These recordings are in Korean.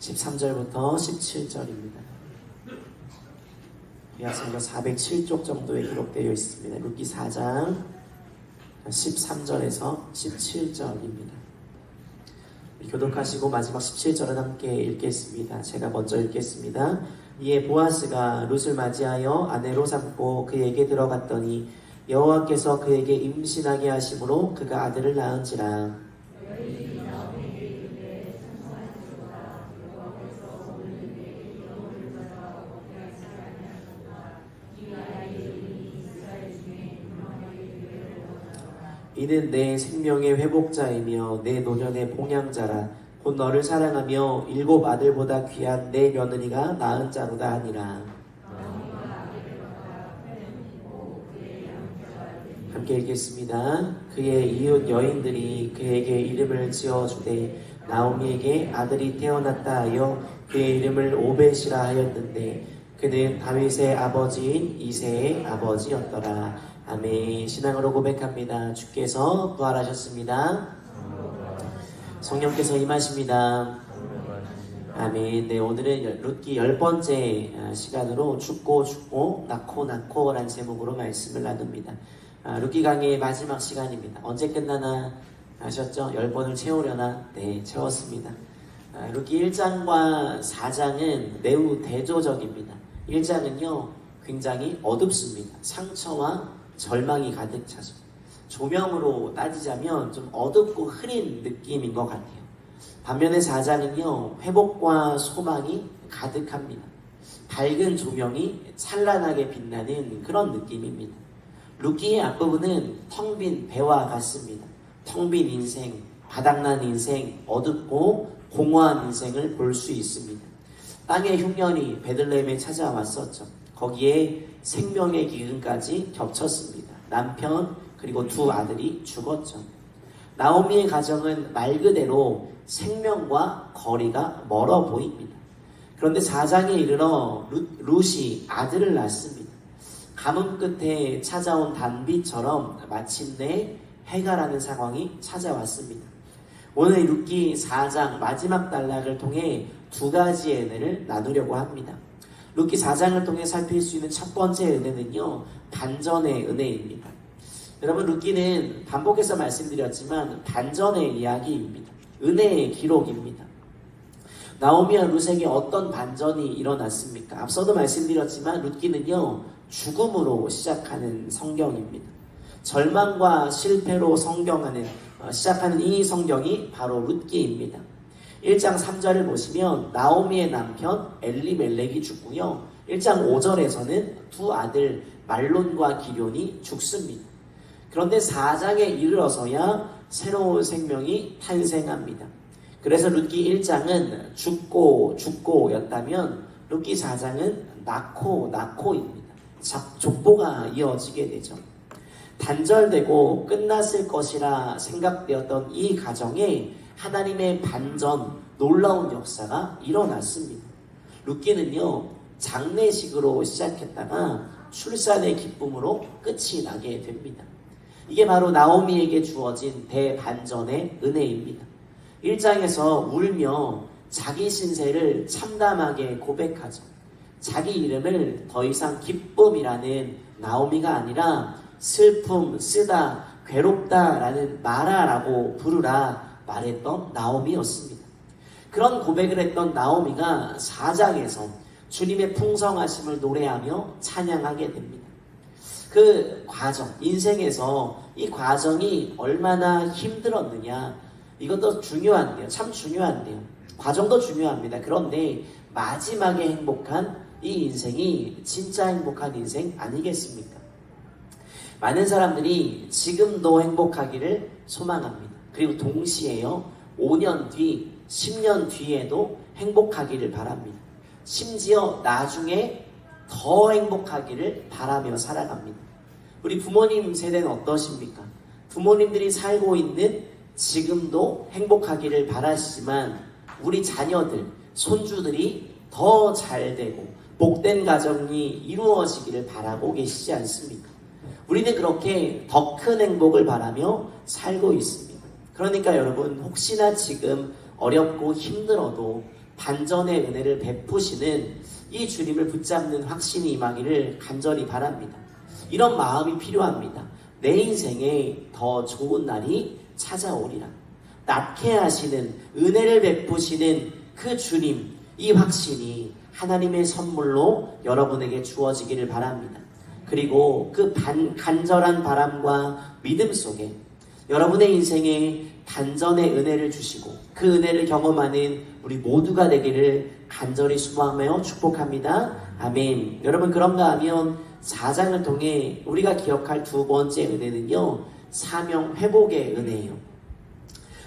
13절부터 17절입니다. 약성경 407쪽 정도에 기록되어 있습니다. 룻기 4장 13절에서 17절입니다. 교독하시고 마지막 17절은 함께 읽겠습니다. 제가 먼저 읽겠습니다. 이에 보아스가 룻을 맞이하여 아내로 삼고 그에게 들어갔더니 여호와께서 그에게 임신하게 하심으로 그가 아들을 낳은지라. 이는 내 생명의 회복자이며 내 노년의 봉양자라. 곧 너를 사랑하며 7 아들보다 귀한 내 며느리가 낳은 자로다 하니라. 함께 읽겠습니다. 그의 이웃 여인들이 그에게 이름을 지어주되 나오미에게 아들이 태어났다 하여 그의 이름을 오벳이라 하였는데 그는 다윗의 아버지인 이새의 아버지였더라. 아멘. 신앙으로 고백합니다. 주께서 부활하셨습니다. 성령께서 임하십니다. 아멘. 네, 오늘은 룻기 10번째 시간으로 죽고 낳고 라는 제목으로 말씀을 나눕니다. 룻기 강의의 마지막 시간입니다. 언제 끝나나 아셨죠? 10번을 채우려나? 네, 채웠습니다. 룻기 1장과 4장은 매우 대조적입니다. 1장은요 굉장히 어둡습니다. 상처와 절망이 가득 차죠. 조명으로 따지자면 좀 어둡고 흐린 느낌인 것 같아요. 반면에 4장은요 회복과 소망이 가득합니다. 밝은 조명이 찬란하게 빛나는 그런 느낌입니다. 룻기의 앞부분은 텅 빈 배와 같습니다. 텅 빈 인생, 바닥난 인생, 어둡고 공허한 인생을 볼 수 있습니다. 땅의 흉년이 베들레헴에 찾아왔었죠. 거기에 생명의 기근까지 겹쳤습니다. 남편 그리고 2 아들이 죽었죠. 나오미의 가정은 말 그대로 생명과 거리가 멀어 보입니다. 그런데 4장에 이르러 룻이 아들을 낳습니다. 가뭄 끝에 찾아온 단비처럼 마침내 해가 나는 상황이 찾아왔습니다. 오늘 룻기 4장 마지막 단락을 통해 2가지의 은혜를 나누려고 합니다. 룻기 4장을 통해 살필 수 있는 첫 번째 은혜는요 반전의 은혜입니다. 여러분 룻기는 반복해서 말씀드렸지만 반전의 이야기입니다. 은혜의 기록입니다. 나오미와 룻에게 어떤 반전이 일어났습니까? 앞서도 말씀드렸지만 룻기는요 죽음으로 시작하는 성경입니다. 절망과 실패로 시작하는 이 성경이 바로 룻기입니다. 1장 3절을 보시면 나오미의 남편 엘리멜렉이 죽고요. 1장 5절에서는 2 아들 말론과 기럯이 죽습니다. 그런데 4장에 이르러서야 새로운 생명이 탄생합니다. 그래서 룻기 1장은 죽고 였다면 룻기 4장은 낳고입니다. 족보가 이어지게 되죠. 단절되고 끝났을 것이라 생각되었던 이 가정에 하나님의 반전, 놀라운 역사가 일어났습니다. 룻기는요 장례식으로 시작했다가 출산의 기쁨으로 끝이 나게 됩니다. 이게 바로 나오미에게 주어진 대반전의 은혜입니다. 1장에서 울며 자기 신세를 참담하게 고백하죠. 자기 이름을 더 이상 기쁨이라는 나오미가 아니라 슬픔, 쓰다, 괴롭다라는 마라라고 부르라 말했던 나오미였습니다. 그런 고백을 했던 나오미가 4장에서 주님의 풍성하심을 노래하며 찬양하게 됩니다. 그 과정, 인생에서 이 과정이 얼마나 힘들었느냐, 이것도 중요한데요. 참 중요한데요. 과정도 중요합니다. 그런데 마지막에 행복한 이 인생이 진짜 행복한 인생 아니겠습니까? 많은 사람들이 지금도 행복하기를 소망합니다. 그리고 동시에요 5년 뒤, 10년 뒤에도 행복하기를 바랍니다. 심지어 나중에 더 행복하기를 바라며 살아갑니다. 우리 부모님 세대는 어떠십니까? 부모님들이 살고 있는 지금도 행복하기를 바라시지만 우리 자녀들, 손주들이 더 잘되고 복된 가정이 이루어지기를 바라고 계시지 않습니까? 우리는 그렇게 더 큰 행복을 바라며 살고 있습니다. 그러니까 여러분 혹시나 지금 어렵고 힘들어도 반전의 은혜를 베푸시는 이 주님을 붙잡는 확신이 임하기를 간절히 바랍니다. 이런 마음이 필요합니다. 내 인생에 더 좋은 날이 찾아오리라. 낫게 하시는, 은혜를 베푸시는 그 주님, 이 확신이 하나님의 선물로 여러분에게 주어지기를 바랍니다. 그리고 그 간절한 바람과 믿음 속에 여러분의 인생에 단전의 은혜를 주시고 그 은혜를 경험하는 우리 모두가 되기를 간절히 소망하며 축복합니다. 아멘. 여러분, 그런가 하면 4장을 통해 우리가 기억할 두 번째 은혜는요, 사명 회복의 은혜예요.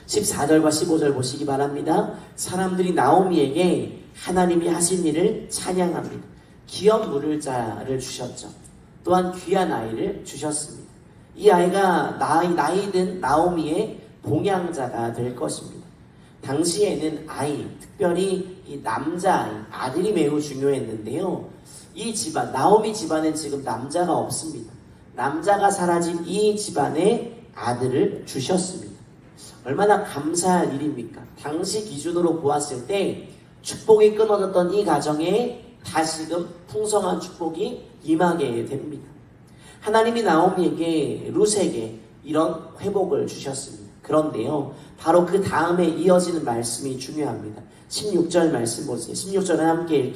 14절과 15절 보시기 바랍니다. 사람들이 나오미에게 하나님이 하신 일을 찬양합니다. 기업 물을 자를 주셨죠. 또한 귀한 아이를 주셨습니다. 이 아이가 나이든 나오미의 봉양자가 될 것입니다. 당시에는 아이, 특별히 이 남자아이, 아들이 매우 중요했는데요. 이 집안, 나오미 집안엔 지금 남자가 없습니다. 남자가 사라진 이 집안에 아들을 주셨습니다. 얼마나 감사할 일입니까? 당시 기준으로 보았을 때 축복이 끊어졌던 이 가정에 다시금 풍성한 축복이 임하게 됩니다. 하나님이 나오미에게, 룻에게 이런 회복을 주셨습니다. 그런데요, 바로 그 다음에 이어지는 말씀이 중요합니다. 16절 말씀 보세요. 16절을 함께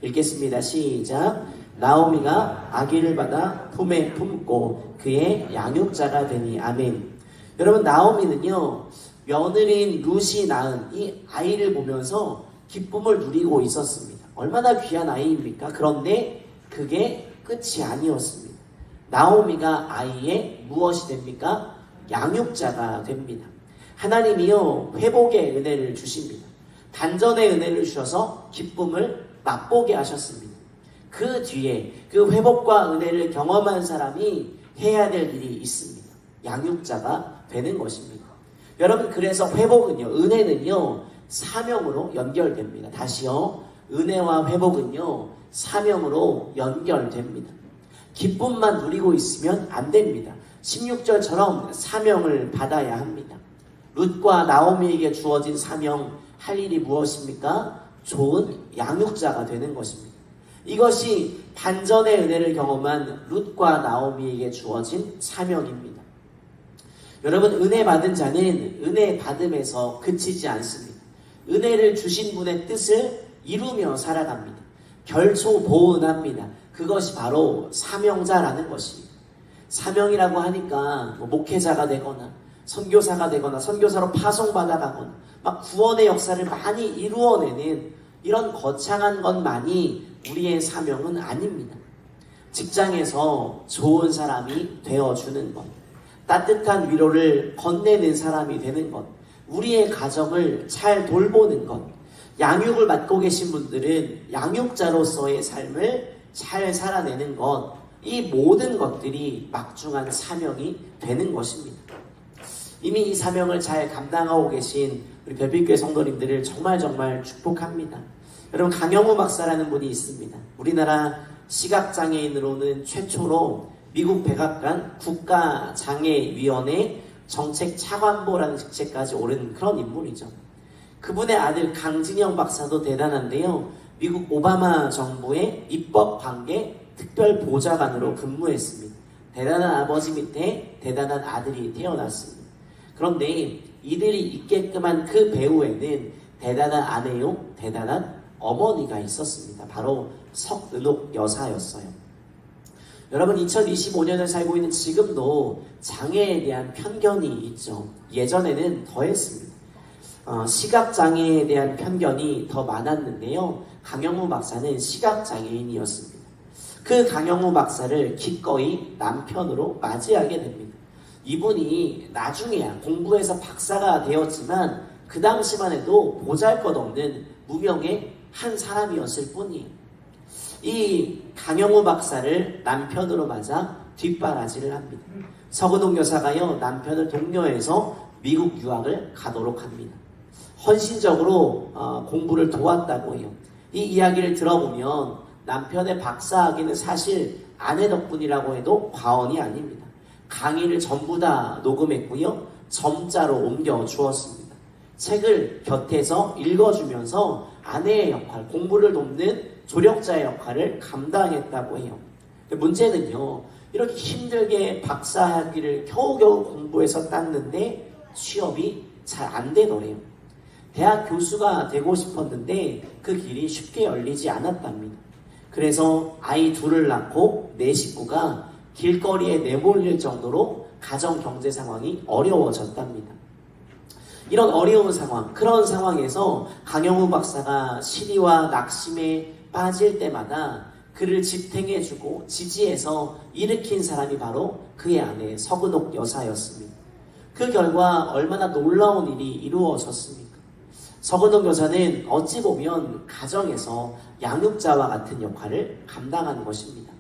읽겠습니다. 시작. 나오미가 아기를 받아 품에 품고 그의 양육자가 되니. 아멘. 여러분, 나오미는요, 며느리인 룻이 낳은 이 아이를 보면서 기쁨을 누리고 있었습니다. 얼마나 귀한 아이입니까? 그런데 그게 끝이 아니었습니다. 나오미가 아이의 무엇이 됩니까? 양육자가 됩니다. 하나님이요, 회복의 은혜를 주십니다. 단전의 은혜를 주셔서 기쁨을 맛보게 하셨습니다. 그 뒤에 그 회복과 은혜를 경험한 사람이 해야 될 일이 있습니다. 양육자가 되는 것입니다. 여러분, 그래서 회복은요, 은혜는요, 사명으로 연결됩니다. 다시요, 은혜와 회복은요, 사명으로 연결됩니다. 기쁨만 누리고 있으면 안 됩니다. 16절처럼 사명을 받아야 합니다. 룻과 나오미에게 주어진 사명, 할 일이 무엇입니까? 좋은 양육자가 되는 것입니다. 이것이 반전의 은혜를 경험한 룻과 나오미에게 주어진 사명입니다. 여러분, 은혜 받은 자는 은혜 받음에서 그치지 않습니다. 은혜를 주신 분의 뜻을 이루며 살아갑니다. 결초보은합니다. 그것이 바로 사명자라는 것입니다. 사명이라고 하니까 목회자가 되거나 선교사가 되거나 선교사로 파송받아가거나 막 구원의 역사를 많이 이루어내는 이런 거창한 것만이 우리의 사명은 아닙니다. 직장에서 좋은 사람이 되어주는 것, 따뜻한 위로를 건네는 사람이 되는 것, 우리의 가정을 잘 돌보는 것, 양육을 맡고 계신 분들은 양육자로서의 삶을 잘 살아내는 것, 이 모든 것들이 막중한 사명이 되는 것입니다. 이미 이 사명을 잘 감당하고 계신 우리 별빛교회 성도님들을 정말 축복합니다. 여러분, 강영우 박사라는 분이 있습니다. 우리나라 시각장애인으로는 최초로 미국 백악관 국가장애위원회 정책차관보라는 직책까지 오른 그런 인물이죠. 그분의 아들 강진영 박사도 대단한데요. 미국 오바마 정부의 입법관계 특별보좌관으로 근무했습니다. 대단한 아버지 밑에 대단한 아들이 태어났습니다. 그런데 이들이 있게끔 한 그 배후에는 대단한 아내요, 대단한 어머니가 있었습니다. 바로 석은옥 여사였어요. 여러분, 2025년을 살고 있는 지금도 장애에 대한 편견이 있죠. 예전에는 더했습니다. 시각장애에 대한 편견이 더 많았는데요. 강영우 박사는 시각장애인이었습니다. 그 강영우 박사를 기꺼이 남편으로 맞이하게 됩니다. 이분이 나중에야 공부해서 박사가 되었지만 그 당시만 해도 보잘것없는 무명의 한 사람이었을 뿐이에요. 이 강영우 박사를 남편으로 맞아 뒷바라지를 합니다. 석은옥 여사가요, 남편을 독려해서 미국 유학을 가도록 합니다. 헌신적으로 공부를 도왔다고 해요. 이 이야기를 들어보면 남편의 박사학위는 사실 아내 덕분이라고 해도 과언이 아닙니다. 강의를 전부 다 녹음했고요, 점자로 옮겨 주었습니다. 책을 곁에서 읽어주면서 아내의 역할, 공부를 돕는 조력자의 역할을 감당했다고 해요. 문제는요, 이렇게 힘들게 박사학위를 겨우겨우 공부해서 땄는데 취업이 잘 안 되더래요. 대학 교수가 되고 싶었는데 그 길이 쉽게 열리지 않았답니다. 그래서 아이 둘을 낳고 내 식구가 길거리에 내몰릴 정도로 가정 경제 상황이 어려워졌답니다. 이런 어려운 상황, 그런 상황에서 강영우 박사가 시리와 낙심에 빠질 때마다 그를 지탱해주고 지지해서 일으킨 사람이 바로 그의 아내 서근옥 여사였습니다. 그 결과 얼마나 놀라운 일이 이루어졌습니까? 서근옥 여사는 어찌 보면 가정에서 양육자와 같은 역할을 감당하는 것입니다.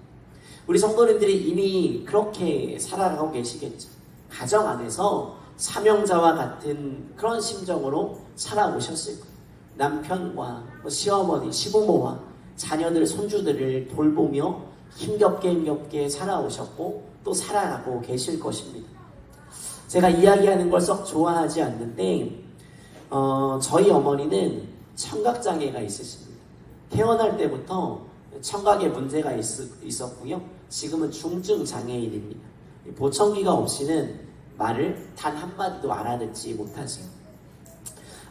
우리 성도님들이 이미 그렇게 살아가고 계시겠죠. 가정 안에서 사명자와 같은 그런 심정으로 살아오셨을 거예요. 남편과 시어머니, 시부모와 자녀들, 손주들을 돌보며 힘겹게 살아오셨고 또 살아가고 계실 것입니다. 제가 이야기하는 걸 썩 좋아하지 않는데 저희 어머니는 청각장애가 있으십니다. 태어날 때부터 청각에 문제가 있었고요. 지금은 중증 장애인입니다. 보청기가 없이는 말을 단 한마디도 알아듣지 못하세요.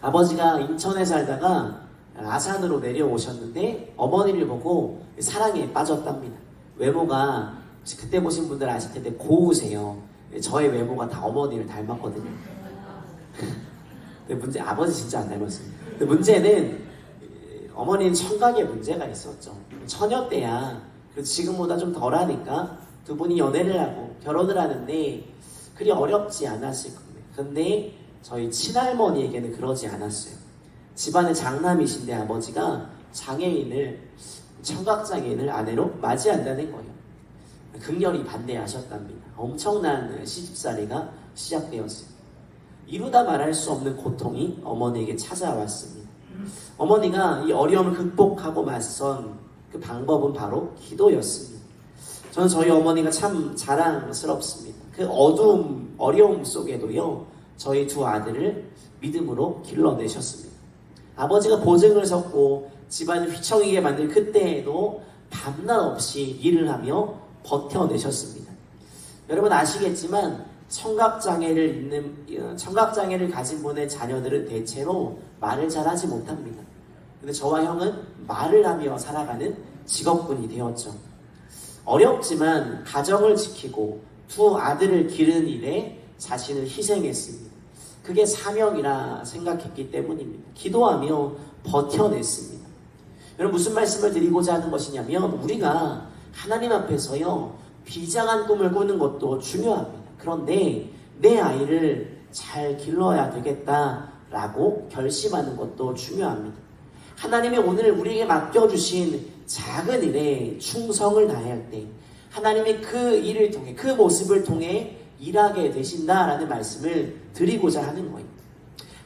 아버지가 인천에 살다가 아산으로 내려오셨는데 어머니를 보고 사랑에 빠졌답니다. 외모가 그때 보신 분들 아실 텐데 고우세요. 저의 외모가 다 어머니를 닮았거든요. 근데 아버지 진짜 안 닮았습니다. 근데 문제는 어머니는 청각에 문제가 있었죠. 처녀 때야. 지금보다 좀 덜하니까 두 분이 연애를 하고 결혼을 하는데 그리 어렵지 않았을 겁니다. 근데 저희 친할머니에게는 그러지 않았어요. 집안의 장남이신데 아버지가 청각장애인을 아내로 맞이한다는 거예요. 극렬히 반대하셨답니다. 엄청난 시집살이가 시작되었어요. 이루다 말할 수 없는 고통이 어머니에게 찾아왔습니다. 어머니가 이 어려움을 극복하고 맞선 그 방법은 바로 기도였습니다. 저는 저희 어머니가 참 자랑스럽습니다. 그 어려움 속에도요, 저희 두 아들을 믿음으로 길러내셨습니다. 아버지가 보증을 섰고 집안을 휘청이게 만들 그때에도 밤낮 없이 일을 하며 버텨내셨습니다. 여러분 아시겠지만 청각장애를 가진 분의 자녀들은 대체로 말을 잘하지 못합니다. 근데 저와 형은 말을 하며 살아가는 직업군이 되었죠. 어렵지만 가정을 지키고 두 아들을 기르는 일에 자신을 희생했습니다. 그게 사명이라 생각했기 때문입니다. 기도하며 버텨냈습니다. 여러분 무슨 말씀을 드리고자 하는 것이냐면 우리가 하나님 앞에서요 비장한 꿈을 꾸는 것도 중요합니다. 그런데 내 아이를 잘 길러야 되겠다라고 결심하는 것도 중요합니다. 하나님이 오늘 우리에게 맡겨주신 작은 일에 충성을 다할 때 하나님이 그 일을 통해 그 모습을 통해 일하게 되신다라는 말씀을 드리고자 하는 거예요.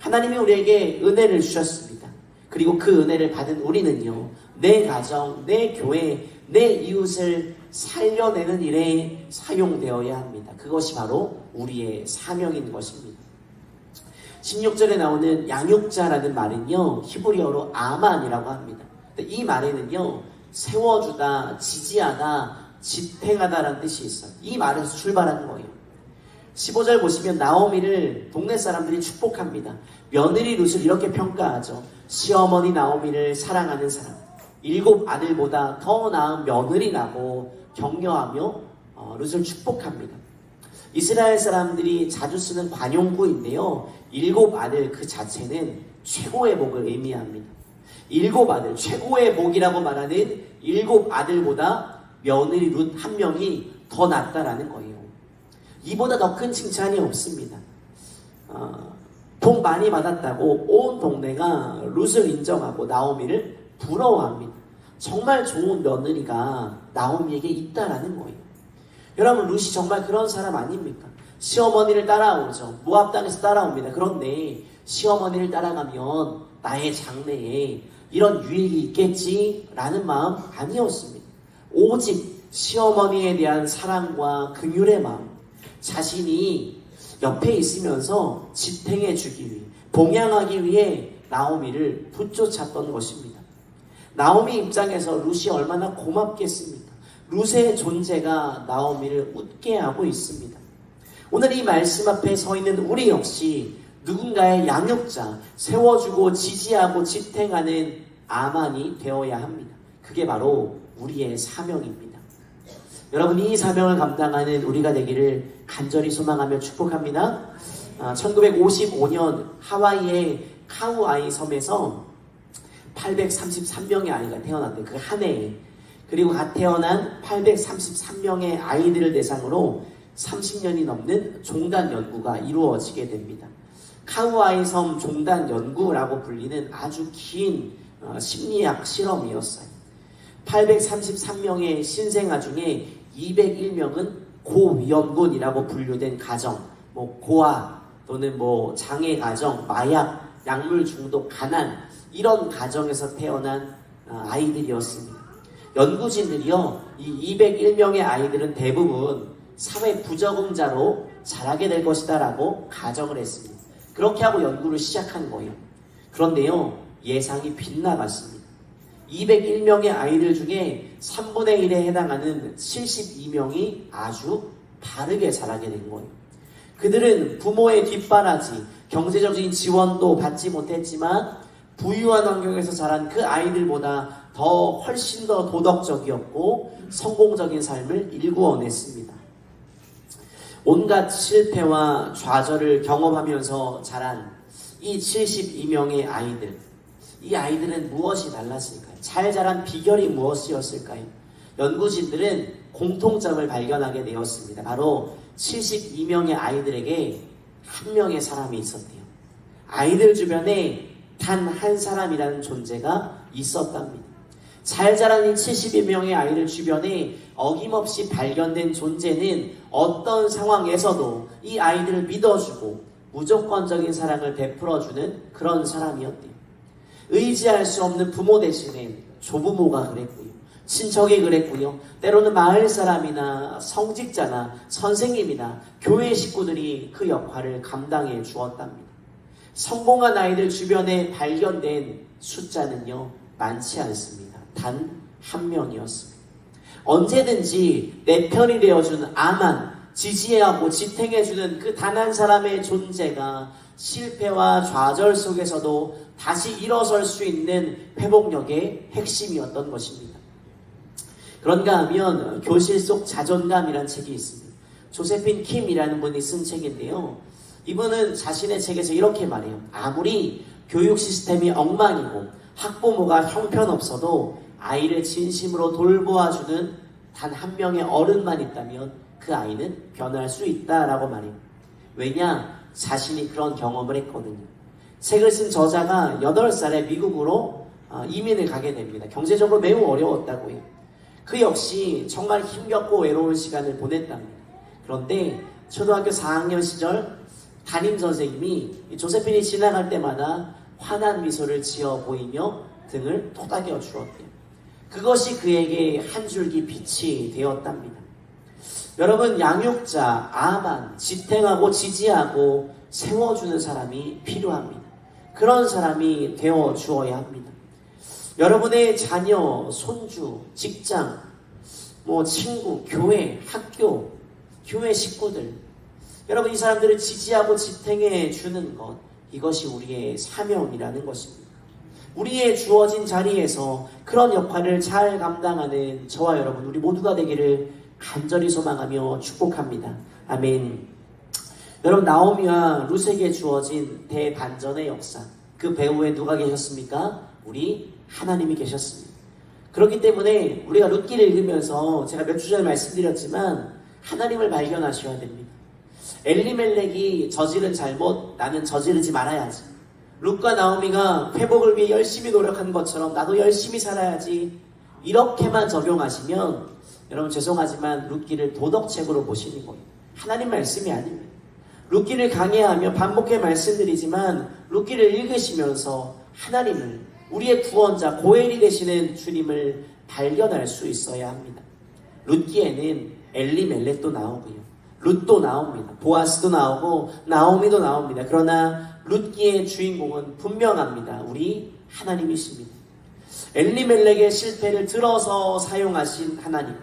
하나님이 우리에게 은혜를 주셨습니다. 그리고 그 은혜를 받은 우리는요 내 가정, 내 교회, 내 이웃을 살려내는 일에 사용되어야 합니다. 그것이 바로 우리의 사명인 것입니다. 16절에 나오는 양육자라는 말은요 히브리어로 아만이라고 합니다. 이 말에는요 세워주다, 지지하다, 지탱하다라는 뜻이 있어요. 이 말에서 출발하는 거예요. 15절 보시면 나오미를 동네 사람들이 축복합니다. 며느리 룻을 이렇게 평가하죠. 시어머니 나오미를 사랑하는 사람, 7 아들보다 더 나은 며느리라고 격려하며 룻을 축복합니다. 이스라엘 사람들이 자주 쓰는 관용구인데요 7 아들 그 자체는 최고의 복을 의미합니다. 7 아들, 최고의 복이라고 말하는 7 아들보다 며느리 룻 한 명이 더 낫다라는 거예요. 이보다 더 큰 칭찬이 없습니다. 복 많이 받았다고 온 동네가 룻을 인정하고 나오미를 부러워합니다. 정말 좋은 며느리가 나오미에게 있다라는 거예요. 여러분 룻이 정말 그런 사람 아닙니까? 시어머니를 따라오죠. 모압 땅에서 따라옵니다. 그런데 시어머니를 따라가면 나의 장래에 이런 유익이 있겠지라는 마음 아니었습니다. 오직 시어머니에 대한 사랑과 긍휼의 마음, 자신이 옆에 있으면서 지탱해 주기 위해 봉양하기 위해 나오미를 붙쫓았던 것입니다. 나오미 입장에서 룻이 얼마나 고맙겠습니까? 룻의 존재가 나오미를 웃게 하고 있습니다. 오늘 이 말씀 앞에 서 있는 우리 역시 누군가의 양육자, 세워주고 지지하고 지탱하는 아만이 되어야 합니다. 그게 바로 우리의 사명입니다. 여러분, 이 사명을 감당하는 우리가 되기를 간절히 소망하며 축복합니다. 1955년 하와이의 카우아이 섬에서 833명의 아이가 태어났대요. 그 한 해에. 그리고 갓 태어난 833명의 아이들을 대상으로 30년이 넘는 종단 연구가 이루어지게 됩니다. 카우아이 섬 종단 연구라고 불리는 아주 긴 심리학 실험이었어요. 833명의 신생아 중에 201명은 고위험군이라고 분류된 가정, 고아 또는 장애 가정, 마약, 약물 중독, 가난 이런 가정에서 태어난 아이들이었습니다. 연구진들이요, 이 201명의 아이들은 대부분 사회 부적응자로 자라게 될 것이다 라고 가정을 했습니다. 그렇게 하고 연구를 시작한 거예요. 그런데요, 예상이 빗나갔습니다. 201명의 아이들 중에 3분의 1에 해당하는 72명이 아주 바르게 자라게 된 거예요. 그들은 부모의 뒷바라지, 경제적인 지원도 받지 못했지만 부유한 환경에서 자란 그 아이들보다 훨씬 더 도덕적이었고 성공적인 삶을 일구어냈습니다. 온갖 실패와 좌절을 경험하면서 자란 이 72명의 아이들, 이 아이들은 무엇이 달랐을까요? 잘 자란 비결이 무엇이었을까요? 연구진들은 공통점을 발견하게 되었습니다. 바로 72명의 아이들에게 한 명의 사람이 있었대요. 아이들 주변에 단 한 사람이라는 존재가 있었답니다. 잘 자란 이 72명의 아이들 주변에 어김없이 발견된 존재는 어떤 상황에서도 이 아이들을 믿어주고 무조건적인 사랑을 베풀어주는 그런 사람이었대요. 의지할 수 없는 부모 대신에 조부모가 그랬고요. 친척이 그랬고요. 때로는 마을 사람이나 성직자나 선생님이나 교회 식구들이 그 역할을 감당해 주었답니다. 성공한 아이들 주변에 발견된 숫자는요, 많지 않습니다. 단 한 명이었습니다. 언제든지 내 편이 되어준 아만, 지지하고 지탱해주는 그 단 한 사람의 존재가 실패와 좌절 속에서도 다시 일어설 수 있는 회복력의 핵심이었던 것입니다. 그런가 하면 교실 속 자존감이라는 책이 있습니다. 조세핀 킴이라는 분이 쓴 책인데요. 이분은 자신의 책에서 이렇게 말해요. 아무리 교육 시스템이 엉망이고 학부모가 형편없어도 아이를 진심으로 돌보아주는 단 한 명의 어른만 있다면 그 아이는 변할 수 있다라고 말해요. 왜냐? 자신이 그런 경험을 했거든요. 책을 쓴 저자가 8살에 미국으로 이민을 가게 됩니다. 경제적으로 매우 어려웠다고 해요. 그 역시 정말 힘겹고 외로운 시간을 보냈답니다. 그런데 초등학교 4학년 시절 담임 선생님이 조세핀이 지나갈 때마다 환한 미소를 지어 보이며 등을 토닥여 주었대요. 그것이 그에게 한 줄기 빛이 되었답니다. 여러분, 양육자, 아만, 지탱하고 지지하고 세워주는 사람이 필요합니다. 그런 사람이 되어 주어야 합니다. 여러분의 자녀, 손주, 직장, 친구, 교회, 학교, 교회 식구들, 여러분 이 사람들을 지지하고 지탱해 주는 것, 이것이 우리의 사명이라는 것입니다. 우리의 주어진 자리에서 그런 역할을 잘 감당하는 저와 여러분, 우리 모두가 되기를 간절히 소망하며 축복합니다. 아멘. 여러분, 나오미와 룻에게 주어진 대반전의 역사, 그 배후에 누가 계셨습니까? 우리 하나님이 계셨습니다. 그렇기 때문에 우리가 룻기를 읽으면서 제가 몇 주 전에 말씀드렸지만 하나님을 발견하셔야 됩니다. 엘리멜렉이 저지른 잘못, 나는 저지르지 말아야지. 룻과 나오미가 회복을 위해 열심히 노력한 것처럼 나도 열심히 살아야지. 이렇게만 적용하시면 여러분 죄송하지만 룻기를 도덕책으로 보시는 거예요. 하나님 말씀이 아닙니다. 룻기를 강의하며 반복해 말씀드리지만 룻기를 읽으시면서 하나님을, 우리의 구원자, 고엘이 되시는 주님을 발견할 수 있어야 합니다. 룻기에는 엘리멜렉도 나오고요, 룻도 나옵니다. 보아스도 나오고 나오미도 나옵니다. 그러나 룻기의 주인공은 분명합니다. 우리 하나님이십니다. 엘리멜렉의 실패를 들어서 사용하신 하나님,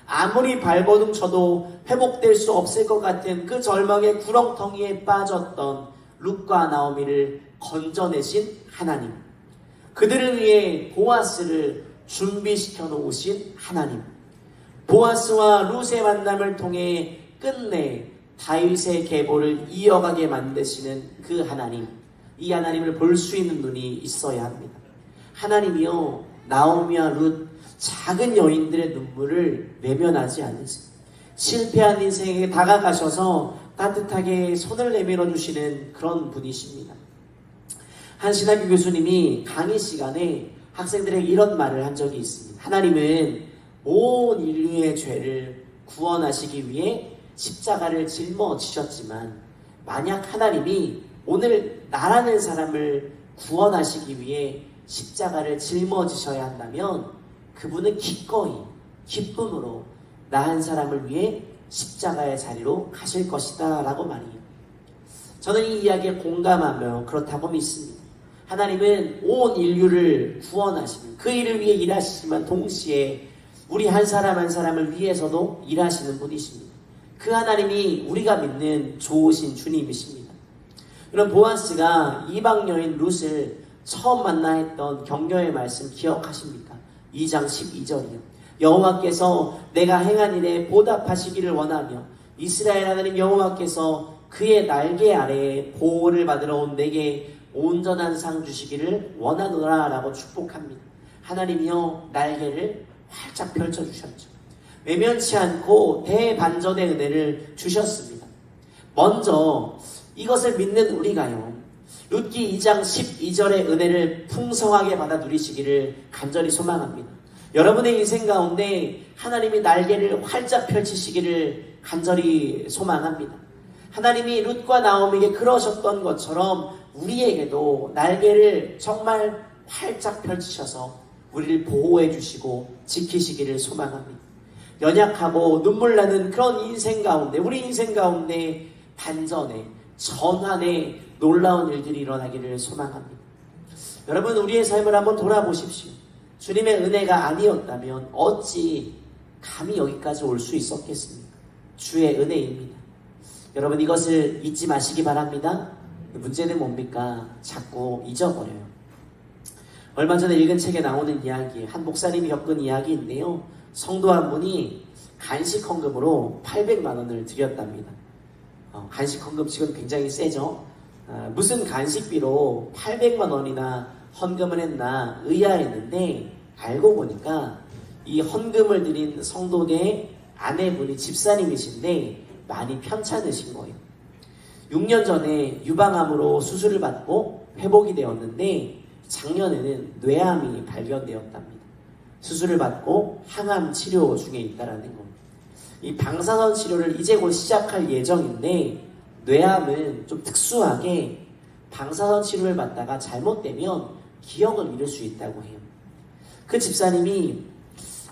아무리 발버둥 쳐도 회복될 수 없을 것 같은 그 절망의 구렁텅이에 빠졌던 룻과 나오미를 건져내신 하나님, 그들을 위해 보아스를 준비시켜 놓으신 하나님, 보아스와 룻의 만남을 통해 끝내 다윗의 계보를 이어가게 만드시는 그 하나님, 이 하나님을 볼 수 있는 눈이 있어야 합니다. 하나님이요, 나오미와 룻, 작은 여인들의 눈물을 외면하지 않으세요. 실패한 인생에게 다가가셔서 따뜻하게 손을 내밀어 주시는 그런 분이십니다. 한 신학교 교수님이 강의 시간에 학생들에게 이런 말을 한 적이 있습니다. 하나님은 온 인류의 죄를 구원하시기 위해 십자가를 짊어지셨지만, 만약 하나님이 오늘 나라는 사람을 구원하시기 위해 십자가를 짊어지셔야 한다면 그분은 기꺼이 기쁨으로 나 한 사람을 위해 십자가의 자리로 가실 것이다 라고 말해요. 저는 이 이야기에 공감하며 그렇다고 믿습니다. 하나님은 온 인류를 구원하시는 그 일을 위해 일하시지만 동시에 우리 한 사람 한 사람을 위해서도 일하시는 분이십니다. 그 하나님이 우리가 믿는 좋으신 주님이십니다. 그럼 보아스가 이방 여인 룻을 처음 만나 했던 격려의 말씀 기억하십니까? 2장 12절이요. 여호와께서 내가 행한 일에 보답하시기를 원하며 이스라엘 하나님 여호와께서 그의 날개 아래에 보호를 받으러 온 내게 온전한 상 주시기를 원하노라 라고 축복합니다. 하나님이요, 날개를 활짝 펼쳐주셨죠. 외면치 않고 대반전의 은혜를 주셨습니다. 먼저 이것을 믿는 우리가요, 룻기 2장 12절의 은혜를 풍성하게 받아 누리시기를 간절히 소망합니다. 여러분의 인생 가운데 하나님이 날개를 활짝 펼치시기를 간절히 소망합니다. 하나님이 룻과 나오미에게 그러셨던 것처럼 우리에게도 날개를 정말 활짝 펼치셔서 우리를 보호해 주시고 지키시기를 소망합니다. 연약하고 눈물 나는 그런 인생 가운데, 우리 인생 가운데 반전에, 전환에 놀라운 일들이 일어나기를 소망합니다. 여러분, 우리의 삶을 한번 돌아보십시오. 주님의 은혜가 아니었다면 어찌 감히 여기까지 올 수 있었겠습니까? 주의 은혜입니다. 여러분, 이것을 잊지 마시기 바랍니다. 문제는 뭡니까? 자꾸 잊어버려요. 얼마 전에 읽은 책에 나오는 이야기, 한 목사님이 겪은 이야기인데요, 성도 한 분이 간식 헌금으로 800만 원을 드렸답니다. 간식 헌금 지금 굉장히 세죠? 무슨 간식비로 800만 원이나 헌금을 했나 의아했는데, 알고 보니까 이 헌금을 드린 성도의 아내분이 집사님이신데 많이 편찮으신 거예요. 6년 전에 유방암으로 수술을 받고 회복이 되었는데 작년에는 뇌암이 발견되었답니다. 수술을 받고 항암 치료 중에 있다라는 겁니다. 이 방사선 치료를 이제 곧 시작할 예정인데, 뇌암은 좀 특수하게 방사선 치료를 받다가 잘못되면 기억을 잃을 수 있다고 해요. 그 집사님이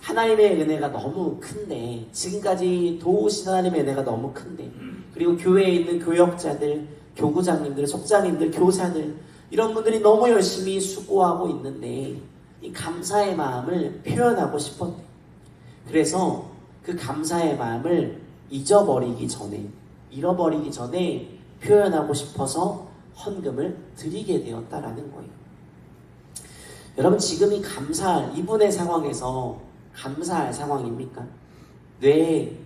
하나님의 은혜가 너무 큰데, 지금까지 도우신 하나님의 은혜가 너무 큰데, 그리고 교회에 있는 교역자들, 교구장님들, 속장님들, 교사들, 이런 분들이 너무 열심히 수고하고 있는데 이 감사의 마음을 표현하고 싶었대요. 그래서 그 감사의 마음을 잃어버리기 전에 표현하고 싶어서 헌금을 드리게 되었다라는 거예요. 여러분, 지금이 감사할, 이분의 상황에서 감사할 상황입니까? 뇌에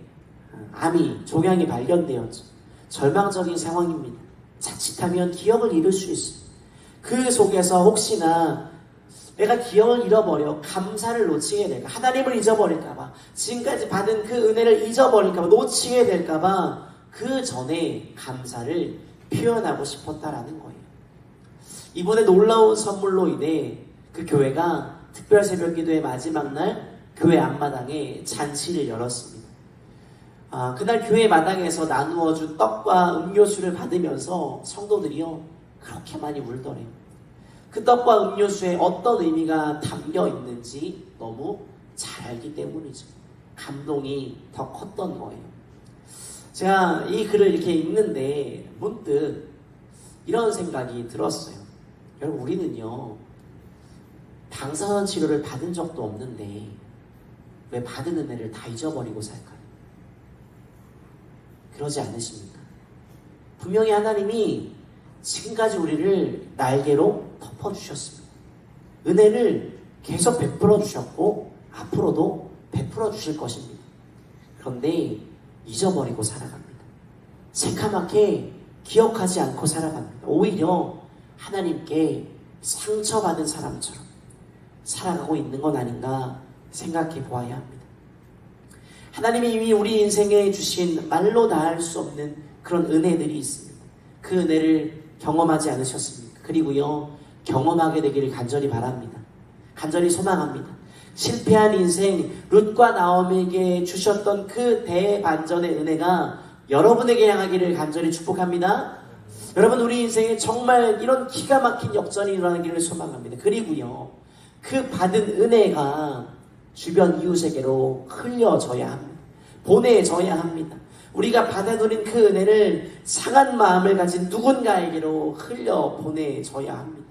암이, 종양이 발견되었죠. 절망적인 상황입니다. 자칫하면 기억을 잃을 수 있어요. 그 속에서 혹시나 내가 기억을 잃어버려 감사를 놓치게 될까, 하나님을 잊어버릴까봐, 지금까지 받은 그 은혜를 잊어버릴까봐, 놓치게 될까봐 그 전에 감사를 표현하고 싶었다라는 거예요. 이번에 놀라운 선물로 인해 그 교회가 특별 새벽 기도의 마지막 날 교회 앞마당에 잔치를 열었습니다. 그날 교회 마당에서 나누어준 떡과 음료수를 받으면서 성도들이요, 그렇게 많이 울더래요. 그 떡과 음료수에 어떤 의미가 담겨 있는지 너무 잘 알기 때문이죠. 감동이 더 컸던 거예요. 제가 이 글을 이렇게 읽는데 문득 이런 생각이 들었어요. 여러분, 우리는요, 방사선 치료를 받은 적도 없는데 왜 받은 은혜를 다 잊어버리고 살까요? 그러지 않으십니까? 분명히 하나님이 지금까지 우리를 날개로 덮어주셨습니다. 은혜를 계속 베풀어 주셨고 앞으로도 베풀어 주실 것입니다. 그런데 잊어버리고 살아갑니다. 새카맣게 기억하지 않고 살아갑니다. 오히려 하나님께 상처받은 사람처럼 살아가고 있는 건 아닌가 생각해 보아야 합니다. 하나님이 이미 우리 인생에 주신 말로 다 할 수 없는 그런 은혜들이 있습니다. 그 은혜를 경험하지 않으셨습니까? 그리고요, 경험하게 되기를 간절히 바랍니다. 간절히 소망합니다. 실패한 인생 룻과 나오미에게 주셨던 그 대반전의 은혜가 여러분에게 향하기를 간절히 축복합니다. 여러분, 우리 인생에 정말 이런 기가 막힌 역전이 일어나기를 소망합니다. 그리고요, 그 받은 은혜가 주변 이웃에게로 흘려져야 합니다. 보내져야 합니다. 우리가 받아들인 그 은혜를 상한 마음을 가진 누군가에게로 흘려 보내져야 합니다.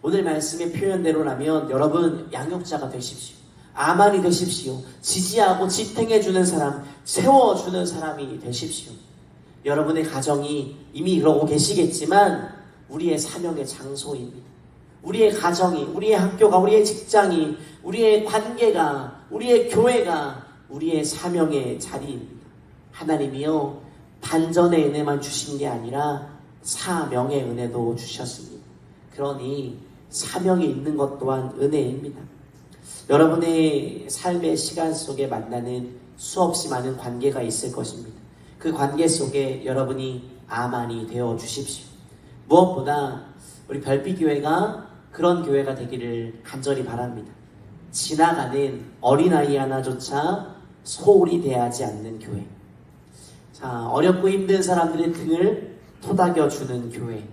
오늘 말씀의 표현대로라면 여러분, 양육자가 되십시오. 아만이 되십시오. 지지하고 지탱해주는 사람, 세워주는 사람이 되십시오. 여러분의 가정이 이미 그러고 계시겠지만 우리의 사명의 장소입니다. 우리의 가정이, 우리의 학교가, 우리의 직장이, 우리의 관계가, 우리의 교회가 우리의 사명의 자리입니다. 하나님이요, 반전의 은혜만 주신 게 아니라 사명의 은혜도 주셨습니다. 그러니 사명이 있는 것 또한 은혜입니다. 여러분의 삶의 시간 속에 만나는 수없이 많은 관계가 있을 것입니다. 그 관계 속에 여러분이 아만이 되어 주십시오. 무엇보다 우리 별빛교회가 그런 교회가 되기를 간절히 바랍니다. 지나가는 어린아이 하나조차 소홀히 대하지 않는 교회. 자, 어렵고 힘든 사람들의 등을 토닥여주는 교회.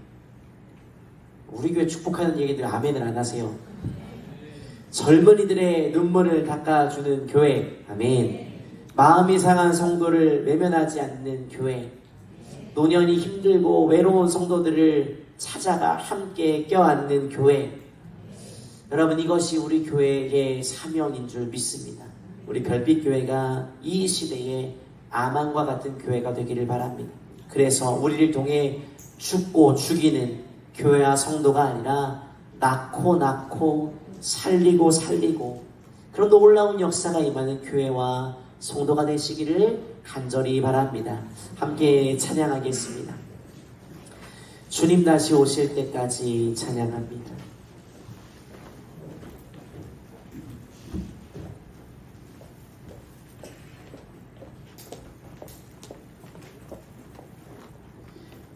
우리 교회 축복하는 얘기들 아멘을 안 하세요? 젊은이들의 눈물을 닦아주는 교회. 아멘. 마음이 상한 성도를 외면하지 않는 교회. 노년이 힘들고 외로운 성도들을 찾아가 함께 껴안는 교회. 여러분, 이것이 우리 교회의 사명인 줄 믿습니다. 우리 별빛교회가 이 시대에 아만과 같은 교회가 되기를 바랍니다. 그래서 우리를 통해 죽고 죽이는 교회와 성도가 아니라 낳고 살리고 그런 놀라운 역사가 임하는 교회와 성도가 되시기를 간절히 바랍니다. 함께 찬양하겠습니다. 주님 다시 오실 때까지 찬양합니다.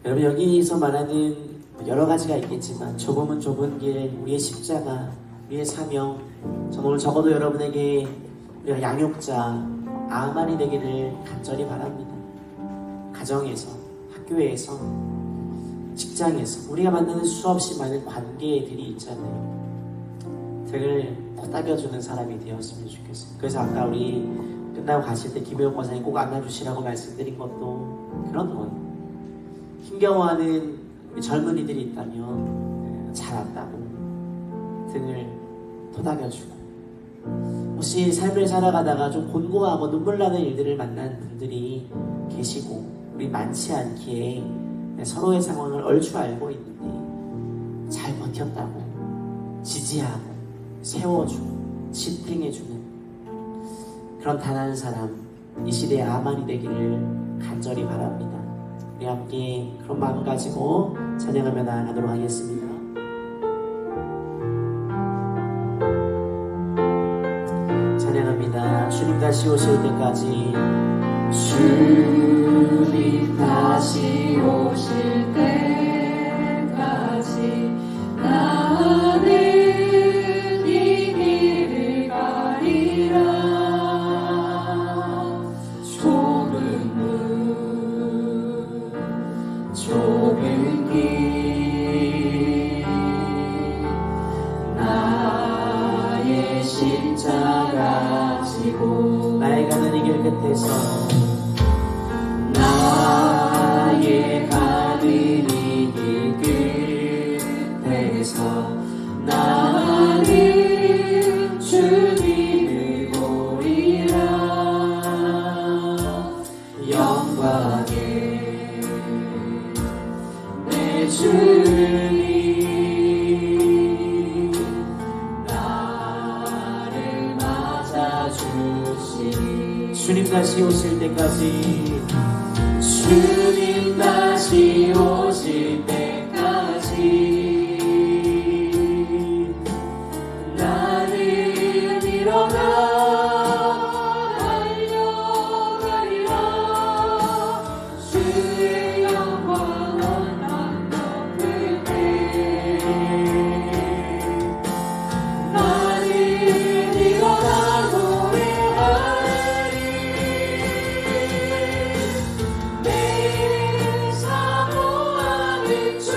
여러분, 여기서 말하는 여러 가지가 있겠지만 좁으면 좁은 길, 우리의 십자가, 우리의 사명, 저는 오늘 적어도 여러분에게 우리가 양육자, 아만이 되기를 간절히 바랍니다. 가정에서, 학교에서, 직장에서 우리가 만나는 수없이 많은 관계들이 있잖아요. 등을 토닥여주는 사람이 되었으면 좋겠어요. 그래서 아까 우리 끝나고 가실 때 김혜영 권사님 꼭 안아주시라고 말씀드린 것도 그런 거예요. 힘겨워하는 젊은이들이 있다면 잘 안다고 등을 토닥여주고, 혹시 삶을 살아가다가 좀 곤고하고 눈물 나는 일들을 만난 분들이 계시고 우리 많지 않기에 서로의 상황을 얼추 알고 있는데 잘 버텼다고 지지하고 세워주고 지탱해주는 그런 단 한 사람, 이 시대의 아만이 되기를 간절히 바랍니다. 우리 함께 그런 마음 가지고 찬양하며 나아가도록 하겠습니다. 찬양합니다. 주님 다시 오실 때까지, 주님 다시 오실 때까지 나는 이 길을 가리라. 좁은 길 나의 십자가 지고 나의 가는 이 길 끝에서 나의 가는 이 주님 다시 오실 때까지 주님 다시 오실 때까지 나는 일어나 달려가리라. 주의 영광 온 땅 덮을 때 나는 일어나 노래하리. 내 사모하는 주님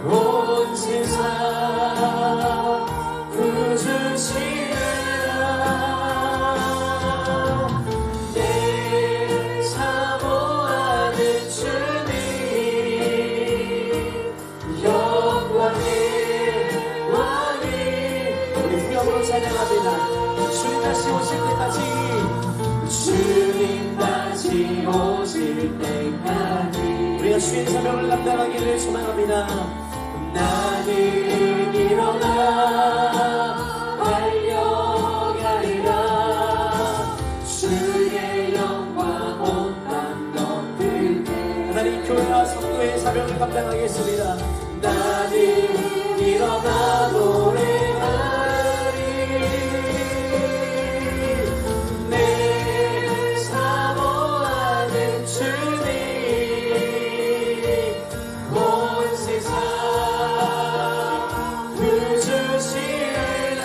온 세상 구주시리라. 내 사모하는 주님 영광의 왕이. 우리 후렴으로 찬양합니다. 주님 다시 오실 때까지 주님 다시 오실 때까지 우리가 주의 사명을 감당하기를 소망합니다. 나는 일어나 달려가리라. 주의 영광 온 땅 덮을 때 하나님 교회와 성도의 사명을 감당하겠습니다. 나는 일어나 노래하리. 내 사모하는 주님 온 세상 구주시리라.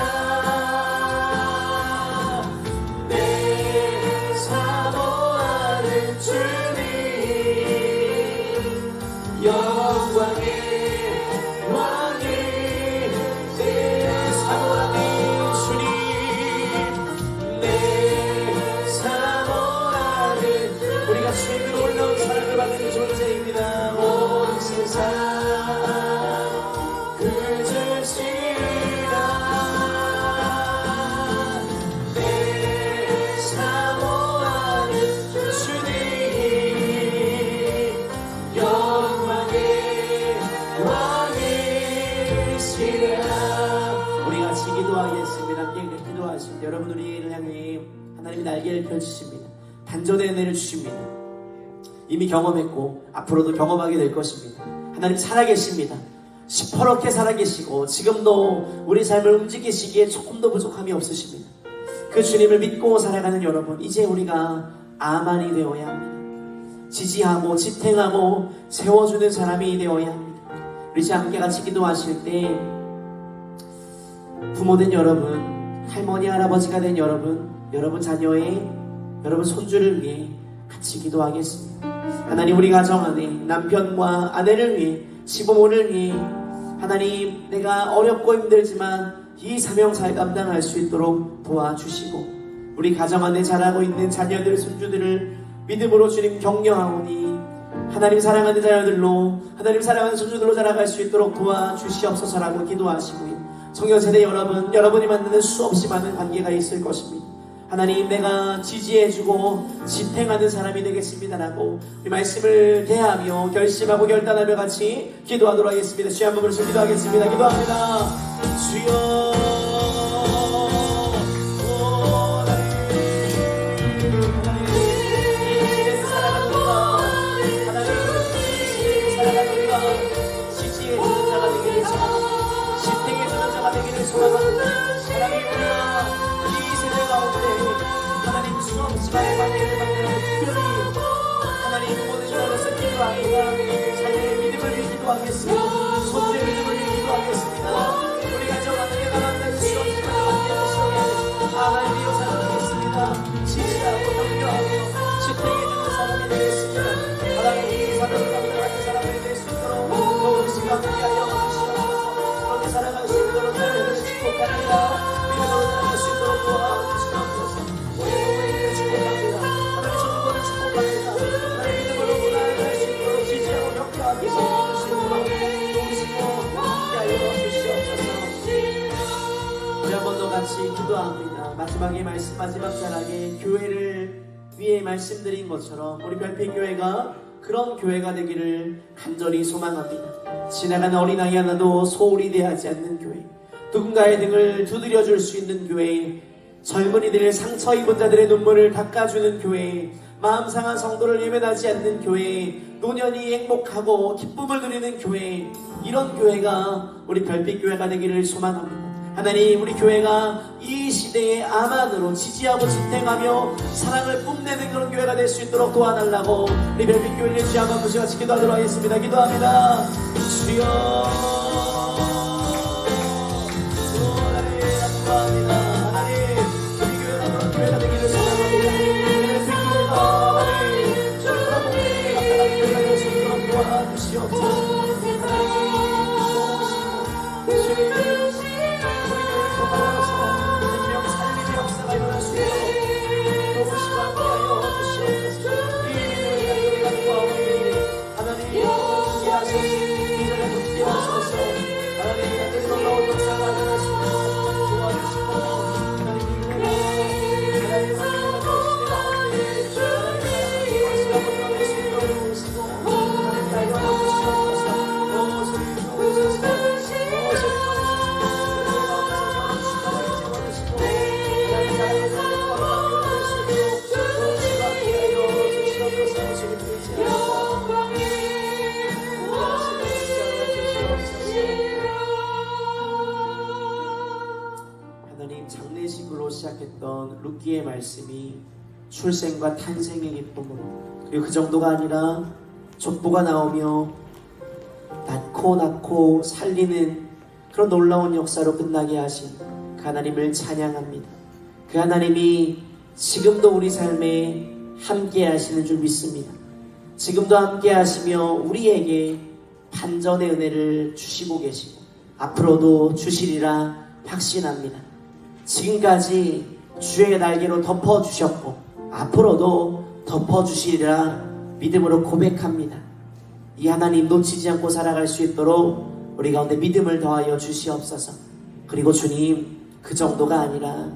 내 사모하는 주님 영광의 왕이. 내 사모하는 주님 내 사모하는 우리가 주의 위로 올라온 사랑을 받는 존재입니다. 온 세상 구주시리라. 내 사모하는 주님 영광의 왕이시라. 우리 같이 기도하겠습니다. 함께 기도하십니다. 여러분 우리를 향해 하나님이 날개를 펼치십니다. 단전의 은혜를 주십니다. 이미 경험했고 앞으로도 경험하게 될 것입니다. 하나님 살아계십니다. 시퍼렇게 살아계시고 지금도 우리 삶을 움직이시기에 조금도 부족함이 없으십니다. 그 주님을 믿고 살아가는 여러분, 이제 우리가 아만이 되어야 합니다. 지지하고 지탱하고 세워주는 사람이 되어야 합니다. 우리 이제 함께 같이 기도하실 때 부모된 여러분, 할머니 할아버지가 된 여러분, 여러분 자녀의 여러분 손주를 위해 같이 기도하겠습니다. 하나님 우리 가정 안에 남편과 아내를 위해 시부모를 위해 하나님 내가 어렵고 힘들지만 이 사명사에 감당할 수 있도록 도와주시고 우리 가정 안에 자라고 있는 자녀들 손주들을 믿음으로 주님 격려하오니 하나님 사랑하는 자녀들로 하나님 사랑하는 손주들로 자라갈 수 있도록 도와주시옵소서라고 기도하시고요. 청년세대 여러분, 여러분이 만나는 수없이 많은 관계가 있을 것입니다. 하나님 내가 지지해주고 지탱하는 사람이 되겠습니다라고 이 말씀을 대하며 결심하고 결단하며 같이 기도하도록 하겠습니다. 주여 한번 부르시고 기도하겠습니다. 기도합니다. 주여 자녀의 믿음을 위해 기도하겠습니다. 손주의 믿음을 위해 기도하겠습니다. 우리 가정 안에 내가 만날 수 없지만 하나님이여 사랑하겠습니다. 지지하고 격려하고 지탱해주는 사람이 되겠습니다. 하나님이 사랑을 감당하는 사람이 될 수 있도록 더욱 시간 함께하여 주시옵소서. 그렇게 살아갈 수 있도록 자녀를 축복합니다. 믿음으로 살아갈 수 있도록 도와주시옵소서. 우리 부모님을 축복합니다. 하나님 전부를 축복합니다. 하나님 믿음으로 살아갈 수 있도록 지지하고 격려하게 해주시옵소서. 도우시고 함께하여 주시옵소서. 우리 한 번 더 같이 기도합니다. 마지막에 말씀, 마지막 자락에 교회를 위해 말씀드린 것처럼 우리 별빛교회가 그런 교회가 되기를 간절히 소망합니다. 지나가는 어린아이 하나도 소홀히 대하지 않는 교회, 누군가의 등을 두드려줄 수 있는 교회, 젊은이들의 상처 입은 자들의 눈물을 닦아주는 교회, 마음 상한 성도를 예배하지 않는 교회, 노년이 행복하고 기쁨을 누리는 교회, 이런 교회가 우리 별빛교회가 되기를 소망합니다. 하나님, 우리 교회가 이 시대의 암안으로 지지하고 지탱하며 사랑을 뽐내는 그런 교회가 될 수 있도록 도와달라고 우리 별빛교회를 주여 한번 부시고 같이 기도하도록 하겠습니다. 기도합니다. 주여, 하나님 감사합니다. 하나님, 우리 교회가 그런 교회가 되기를 소망합니다. 별빛교회가 하나님 저희가 목표에 감당하는 교회가 될 수 있도록 도와주시옵소서. 하나님, 장례식으로 시작했던 룻기의 말씀이 출생과 탄생의 기쁨으로, 그리고 그 정도가 아니라 족보가 나오며 낳고 살리는 그런 놀라운 역사로 끝나게 하신 그 하나님을 찬양합니다. 그 하나님이 지금도 우리 삶에 함께 하시는 줄 믿습니다. 지금도 함께 하시며 우리에게 반전의 은혜를 주시고 계시고 앞으로도 주시리라 확신합니다. 지금까지 주의 날개로 덮어주셨고 앞으로도 덮어주시리라 믿음으로 고백합니다. 이 하나님 놓치지 않고 살아갈 수 있도록 우리 가운데 믿음을 더하여 주시옵소서. 그리고 주님, 그 정도가 아니라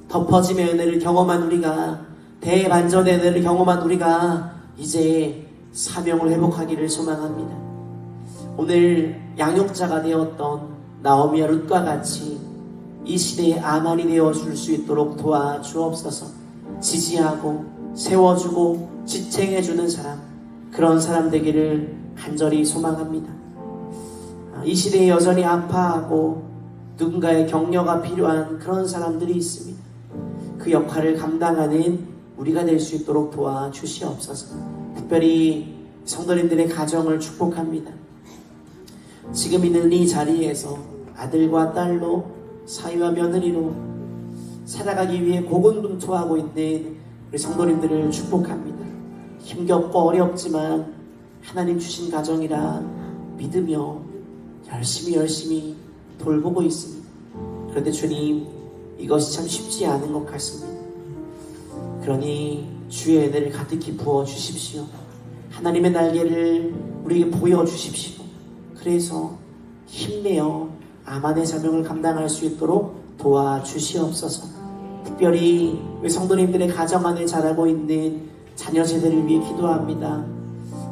덮어짐의 은혜를 경험한 우리가, 대반전의 은혜를 경험한 우리가 이제 사명을 회복하기를 소망합니다. 오늘 양육자가 되었던 나오미와 룻과 같이 이 시대의 아만이 되어줄 수 있도록 도와주옵소서. 지지하고 세워주고 지탱해주는 사람, 그런 사람 되기를 간절히 소망합니다. 이 시대에 여전히 아파하고 누군가의 격려가 필요한 그런 사람들이 있습니다. 그 역할을 감당하는 우리가 될 수 있도록 도와주시옵소서. 특별히 성도님들의 가정을 축복합니다. 지금 있는 이 자리에서 아들과 딸로, 사위와 며느리로 살아가기 위해 고군분투하고 있는 우리 성도님들을 축복합니다. 힘겹고 어렵지만 하나님 주신 가정이라 믿으며 열심히 돌보고 있습니다. 그런데 주님, 이것이 참 쉽지 않은 것 같습니다. 그러니 주의 은혜를 가득히 부어 주십시오. 하나님의 날개를 우리에게 보여주십시오. 그래서 힘내어 아만의 사명을 감당할 수 있도록 도와주시옵소서. 특별히 우리 성도님들의 가정 안에 자라고 있는 자녀 세대를 위해 기도합니다.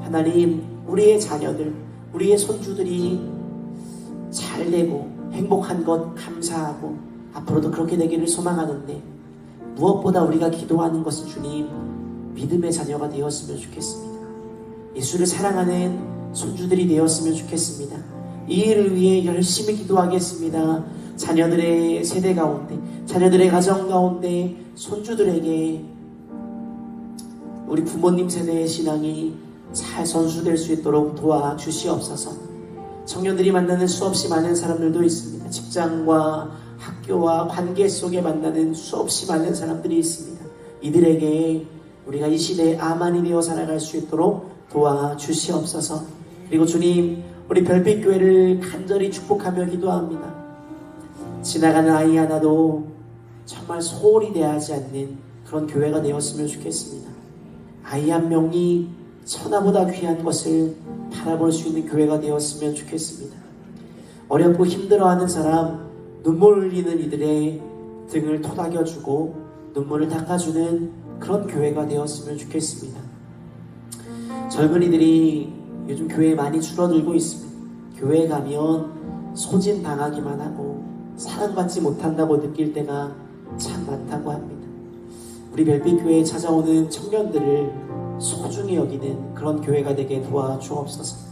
하나님, 우리의 자녀들, 우리의 손주들이 잘 되고 행복한 것 감사하고 앞으로도 그렇게 되기를 소망하는데, 무엇보다 우리가 기도하는 것은 주님, 믿음의 자녀가 되었으면 좋겠습니다. 예수를 사랑하는 손주들이 되었으면 좋겠습니다. 이 일을 위해 열심히 기도하겠습니다. 자녀들의 세대 가운데, 자녀들의 가정 가운데 손주들에게 우리 부모님 세대의 신앙이 잘 선수될 수 있도록 도와주시옵소서. 청년들이 만나는 수없이 많은 사람들도 있습니다. 직장과 학교와 관계 속에 만나는 수없이 많은 사람들이 있습니다. 이들에게 우리가 이 시대에 아만이 되어 살아갈 수 있도록 도와주시옵소서. 그리고 주님, 우리 별빛교회를 간절히 축복하며 기도합니다. 지나가는 아이 하나도 정말 소홀히 대하지 않는 그런 교회가 되었으면 좋겠습니다. 아이 한 명이 천하보다 귀한 것을 바라볼 수 있는 교회가 되었으면 좋겠습니다. 어렵고 힘들어하는 사람, 눈물 흘리는 이들의 등을 토닥여주고 눈물을 닦아주는 그런 교회가 되었으면 좋겠습니다. 젊은이들이 요즘 교회에 많이 줄어들고 있습니다. 교회에 가면 소진당하기만 하고 사랑받지 못한다고 느낄 때가 참 많다고 합니다. 우리 별빛교회에 찾아오는 청년들을 소중히 여기는 그런 교회가 되게 도와주옵소서.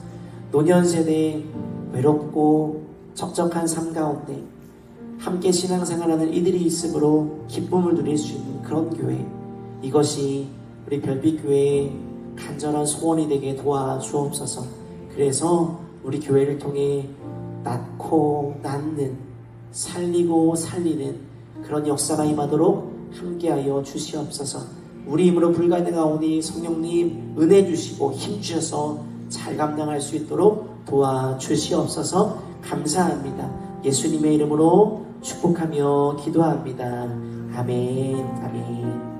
노년세대에 외롭고 적적한 삶 가운데 함께 신앙생활하는 이들이 있으므로 기쁨을 누릴 수 있는 그런 교회, 이것이 우리 별빛교회의 간절한 소원이 되게 도와주옵소서. 그래서 우리 교회를 통해 낳고 낳는, 살리고 살리는 그런 역사가 임하도록 함께하여 주시옵소서. 우리 힘으로 불가능하오니 성령님 은혜 주시고 힘 주셔서 잘 감당할 수 있도록 도와주시옵소서. 감사합니다. 예수님의 이름으로 축복하며 기도합니다. 아멘. 아멘.